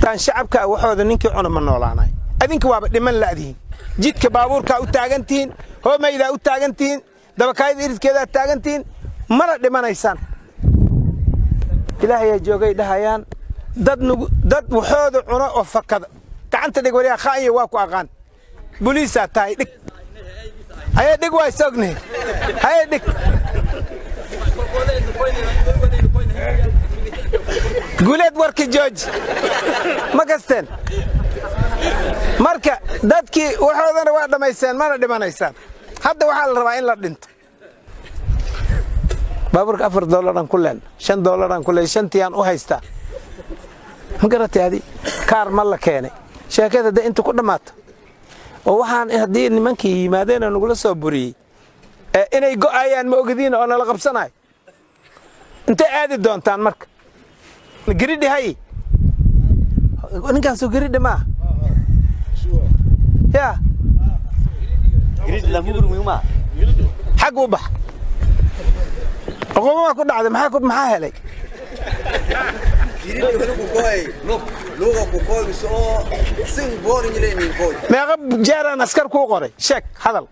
tan shacabka waxooda ninkii cuna ma noolaanay adinka waaba dhiman laadiin jidka baabuurka u taagantiin hoomayda u taagantiin dabakaayada iridkeeda taagantiin mara dhimanaysaan ilaahay joogay dhahayaan dad waxooda cuna oo fakada gacanta dhig wariya khaayo waa ku aqaan booliisa tahay dhig هيا دق واي سوقني هيا دق قولت ورك جوج ما قستن مركا دادكي وحودنا waa dhamaysan mana dhimanaysaan hadda waxa la rabaa in la dhinto baaburka $4 ku leen $5 ku leen shantiyan u haysta ma garatay hadi kaar ma la keenay sheekada inta ku dhamaato oo waxaan hadii nimankii yimaadeen aan ugu soo buriyay inay go'ayaan ma ogdiin oo la qabsanay inta aadi doontaan marka gridhi hay ninkan soo gridhi ma ya gridhi la mugru ma xaq u bax qowma ku dhacday maxaa helay meeqa jeeraan askar ku qoray sheek hadal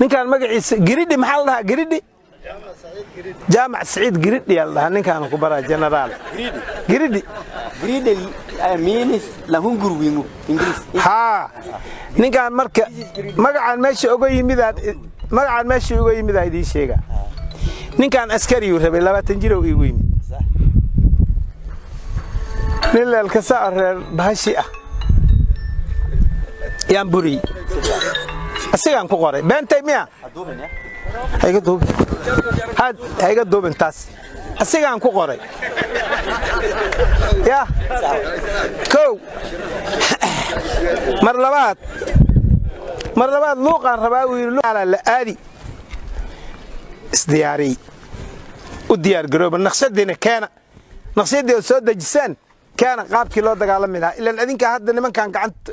ninkan magaciisa gridhi maxaa la dhahaa gridhi jaamac saciid gridhi yaa la dhahaa ninkan ku baraa generaal gridhi means la hungurwingu ingiriis ha ninkan marka magacaan meesha uga yimid idin sheega ninkan askari uu rabay 20 jir oo igu yimid nilal ka saareer bahashi ah yaan buri asigan ku qoray beentay miya hayga duubin taas asigan ku qoray ya kow mar labaad luuqan rabaa wiil la aadi isdiyaari u diyaar garooba naqshadina keena naqshadii soo dajisan كان قاب كيلو دغالمي لها الا ادinka hadda nimankan gacanta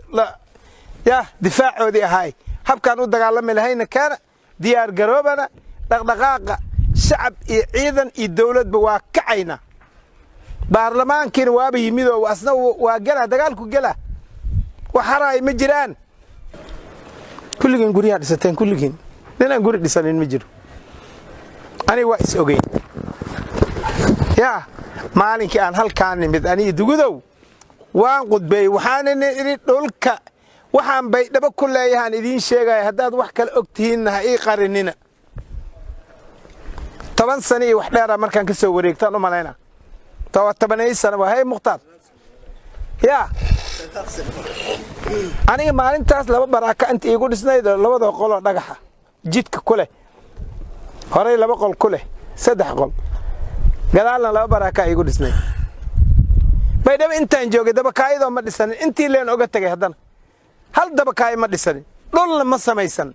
ya difaacoodi ahay hab kan u dagaalami lahayna kana diyaar garoobana dhaqdhaqaaqa shacab iyo ciidan iyo dawladba waa kacayna baarlamaankiina waaba yimid oo asna waa gala dagaalku gala waxaray ma jiraan kulligeen guriga dhisateen kulligeen ninaan guri dhisanin ma jiro ani waa is ogeyn ya maalinkii aan halkaan nimid ani dugudow waan qudbay waxaan iri dhulka waxaan bay dhaba ku leeyahan idin sheegay hadaad wax kale ogtihiin ii qarinina 10 sano iyo wax dheer markaan ka soo wareegtaan u maleena 10 sano waa hay muqtaar ya aniga maalintaas laba baraka inta igu dhisnayd labada qolo dhagaxa jidka kule horay laba qol kule 3 qol gadaalna laba baraka igu dhisnay baydhaba intaan joogay dabakaayado ma dhisanin intii leen oga tagay haddana hal dabakaay ma dhisanin dhulna ma samaysan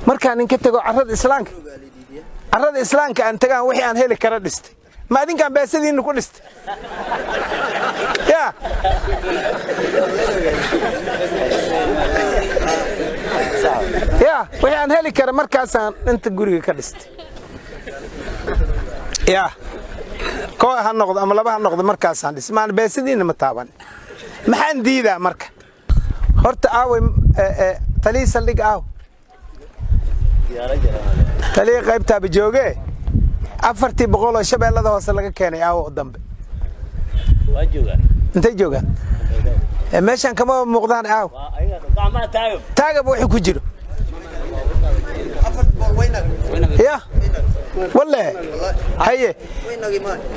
markaan ninka tago carrada islaamka aan tagaan wixii aan heli kara dhistay ma adinkaan beesadiina ku dhistay ya wixii aan heli kara markaasaan inta guriga ka dhistay يا كو هالنقد أما لبها النقد مركز عندي سمعنا بيسدين متابعين محن ديدا مركز هرت أوي تليس اللي أو تلي قيبتها بجوجي أفرتي بقوله شبه الله ده وصل لك كاني أو قدام أنت جوجا ماشان كمان مقدان أو تاجب وحي كجرو يا والله هي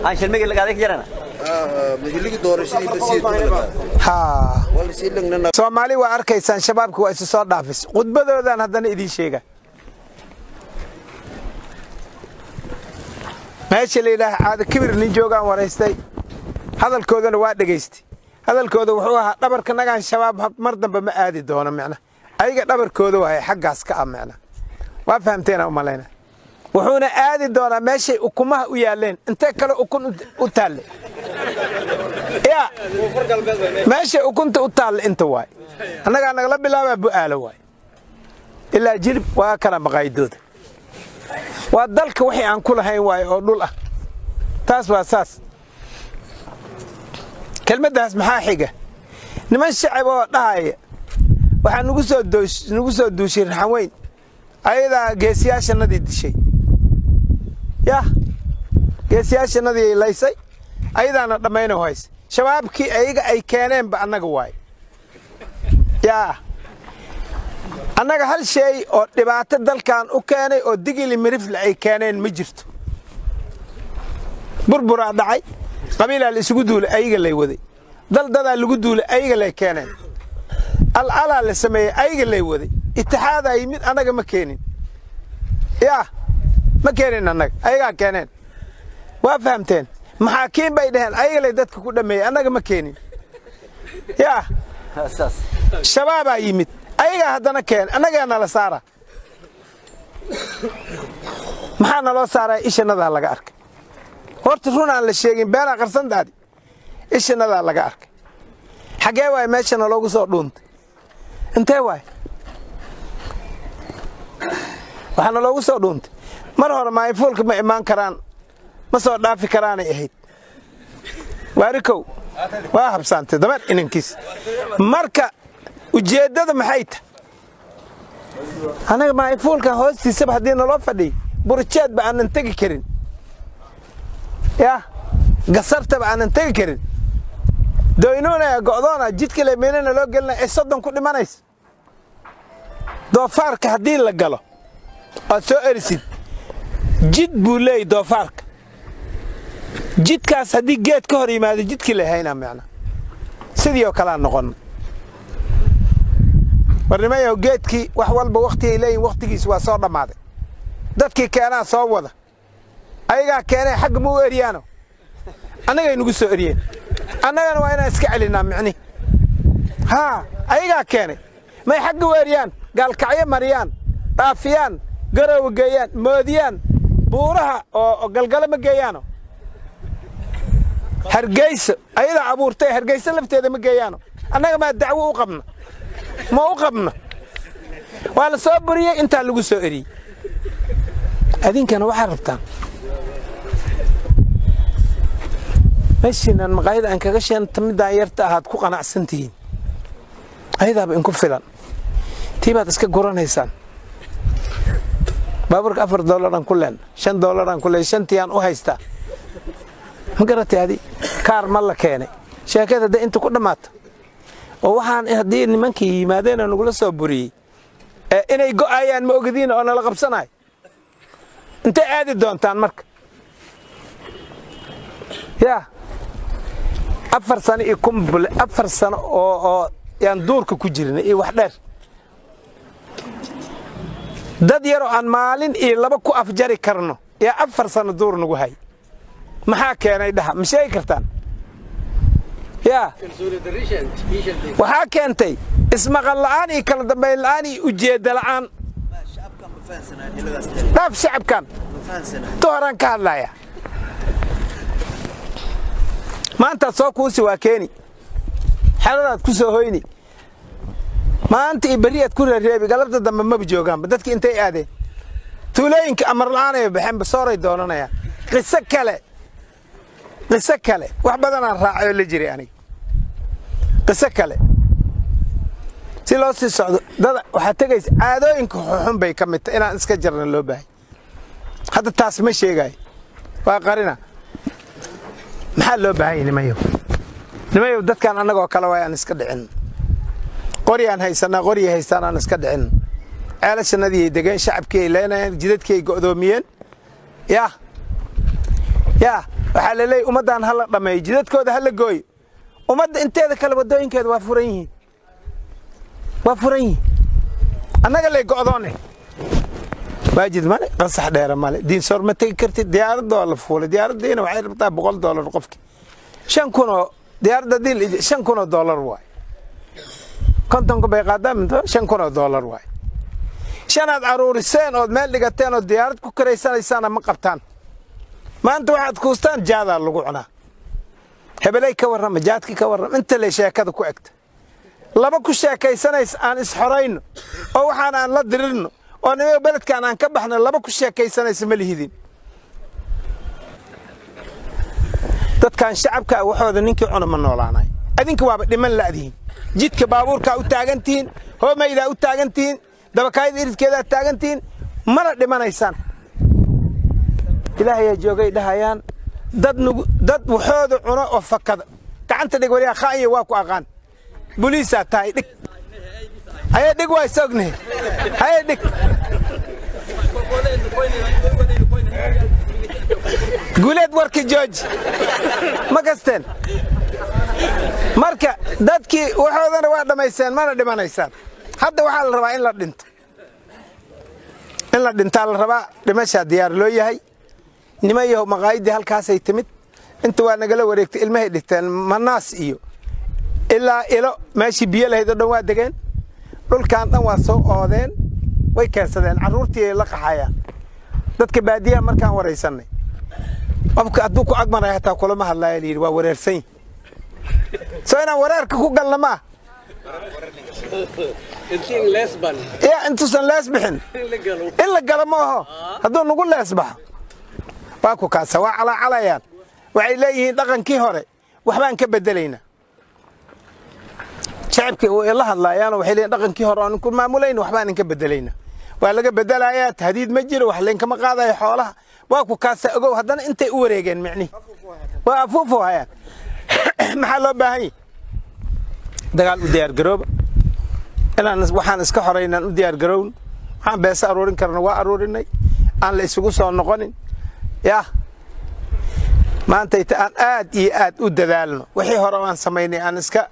عشان ما يقول لك عليك جرنا مهلك دورشي بسيط ها والله سيلنا Soomaali waa arkaysaan shabaabku waa isu soo dhaafis qudbadoodan haddana idin sheega meesha leeyahay aad kibir nin joogan wareystay hadalkoodana waa dhageystay hadalkooda wuxuu ahaa dhabarka nagaan shabaab mar dambe ma aadi doono macna ayaga dhabarkooda waa xaggaas ka amacna waa fahamteena u maleena wuxuuna aadi doonaa meeshay ukumaha u yaaleen inta kale ukun u taale ya meeshay ukunta u taale inta waay annaga nagala bilaabaa bu'aalo waay ilaa jilib waa kala maqaydooda waa dalka wixii aan ku lahayn waay oo dhul ah taas waa saas kelmaddaas maxaa xiga niman shacab oo dhahaya waxaa nagu soo duushay raxan weyn ayadaa geesiyaashannadii dishay yah geesiyaashannadii ay laysay ayadaana dhammayno hayse shabaabkii ayaga ay keeneenba annaga waaye yaa annaga hal shay oo dhibaato dalkan u keenay oo digili mirifle ay keeneen ma jirto burburaa dhacay qabiilaa la isugu duulay ayaga lay waday daldadaa lagu duulay ayaga lay keeneen alcalaa la sameeyey ayaga lay waday itixaadaa yimid annaga ma keenin yaa ma keenin annaga ayagaa keeneen waa fahamteen maxaakiin bay dhaheen ayaga lay dadka ku dhammeeyey annaga ma keenin yaa shabaabaa yimid ayagaa haddana keen annagaa nala saara maxaa naloo saaraa ishanadaa laga arkay horta run aan la sheegin beenaa qarsandaadi ishanadaa laga arkay xaggee waay meesha naloogu soo dhuuntay intee waay waxaa naloogu soo dhuuntay mar hore maayfuulka ma imaan karaan ma soo dhaafi karaanay ahayd waarikow waa habsaantay dabar inankiis marka ujeeddada maxay tahay annaga maayfuulkan hoostiisaba haddii naloo fadhiy burjeedba aanan tegi karin yah gasartaba aanan tegi karin doynuunaya go'doona jidka lemeynana loo gelina ee 30 ku dhimanaysa doofaarka haddii la galo aad soo erisid jid buu leeyahy doofaarka jidkaas haddii geed ka hor yimaado jidkii la haynaa macna sidii oo kalaa noqon warnimayow geedkii wax walba wakhtigay leeyihin wakhtigiis waa soo dhammaaday dadkii keenaa soo wada ayagaa keenay xagga ma u eryaano annagay nagu soo eryeen annagana waa inaan iska celinaa micni haa ayagaa keenay may xagga u eryaan gaalkacyo mariyaan dhaafiyaan garowa geeyaan moodiyaan buuraha oo galgalo ma geeyaano hargeyso ayadaa abuurtay hargeyso lafteeda ma geeyaano annaga maa dacwo u qabna ma u qabno waa la soo buriyey intaa lagu soo eriyey adinkana waxaa rabtaan meeshiinan maqaayada aan kaga sheenta midaan yarta ahaad ku qanacsan tihiin ayadaaba inku filan tii baad iska guranaysaan baaburka $4 aan ku leen $5 aan ku leen shantii aan u haystaa ma garatay adi kaar ma la keenay sheekada de inta ku dhamaato oo waxaan haddii nimankii yimaadeen oo nagula soo buriyey inay go'ayaan ma ogadiin oo nala qabsanaay intay aadi doontaan marka yaa 4 sano iyo kumbule 4 sano oo yaan duurka ku jirnay iyo wax dheer dad yar oo aan maalin iyo 2 ku afjari karno yaa 4 sano duur nagu hay maxaa keenay dhaha ma sheegi kartaan yaa waxaa keentay ismaqal la'aan iyo kala dambayn la'aan iyo ujeedda la'aan dhaaf shacabkan tooraan ka hadlaya maanta soo kuusi waa keeni xaladaad ku soo hoyni maanta iyo beri aad ku reereebi galabta dambe maba joogaanba dadkii intay aadeen tuulooyinka amar la'aan ay baxeen basooray doonanayaan qiso kale wax badanaan raacay oo la jiray aniga qiso kale si loo sii socdo dada waxaa tegaysa caadooyinka xun bay ka mid tahay inaan iska jarna loo baahay hadda taas ma sheegayo waa qarina maxaa loo baahay nimayow dadkan annagoo kale waa aan iska dhicin qoryaan haysanaa qoryi haystaan aan iska dhicin ceelashannadii ay degeen shacabkii ay leenayeen jidadkii ay go'doomiyeen yaa waxaa la leeyahy ummaddaan ha la dhammeeyo jidadkooda ha la gooyo ummadda inteeda kale waddooyinkeeda waa furan yihiin annaga lay go'doone waajid male qansax dheera male diinsoor ma tegi kartid diyaaradoo la fuulay diyaaraddiina waxay rabtaa $100 qofkii 5,000 diyaaradda diil $5,000 waay kontonka bay qaadaan $5,000 waay shanaad aruuriseen ood meel dhigateen oo diyaarad ku karaysanaysaan ma qabtaan maanta waxaad kuustaan jaadaa lagu cunaa hebelay ka warrama jaadkii ka warrama inta lay sheekada ku egta laba ku sheekaysanaysa aan isxorayno oo waxaan aan la dirirno oo nimayo beledkaan aan ka baxno laba ku sheekaysanaysa ma lihidin dadkan shacabka waxooda ninkii cuna ma noolaanay adinka waaba dhiman laadiin jidka baabuurka u taagantiin hoomayda u taagantiin dabakaayada iridkeeda taagantiin mana dhimanaysaan ilaahay joogay dhahayaan dad waxooda cuno oo fakada gacanta dhig wariya khaaye waa ku aqaan booliisa tahay dhig ay dhig way soogne ay dhig guuleed warki George ma kasteen marka dadkii waxoodana waa dhamaysteen mana dhimanaysaan hadda waxa la rabaa in la dhinto la rabaa dhimasha diyaar loo yahay nimayahu maqaayidi halkaas ay timid inta waa nagala wareegtay ilmahay dhigteen manaas iyo ilaa ilo meeshii biyo lahayd oo dhan waa degeen dhulkan dhan waa soo oodeen way keensadeen caruurtii ay la qaxayaan dadka baadiyaha markaan wareysanay qofka hadduu ku agmanaya hataa kulama hadlaya la yidhi waa wareersan soo inaan wareerka ku galna ma intuusan lees bixin in la galo ma aho hadduu nagu lees baxo waa ku kaasa waa calaacalayaan waxay leeyihiin dhaqankii hore waxbaan ka bedelaynaa shacabkii way la hadlayaan waxay leeyihiin dhaqankii hore aan ku maamulayna waxbaan ka bedelaynaa waa laga bedelayaa tahdiid ma jiro wax leen kama qaadayo xoolaha waa ku kaasa ogow haddana intay u wareegeen micni waa afuufo hayaan maxaa loo baahan yahay dagaal u diyaar garooba inaan waxaan iska xoreynaan u diyaar garown waxaan beesa aroorin karna waa aroorinay aan la isugu soo noqonin yaa maanta aan aad iyo aad u dadaalno wixii hore aan sameynay aan iska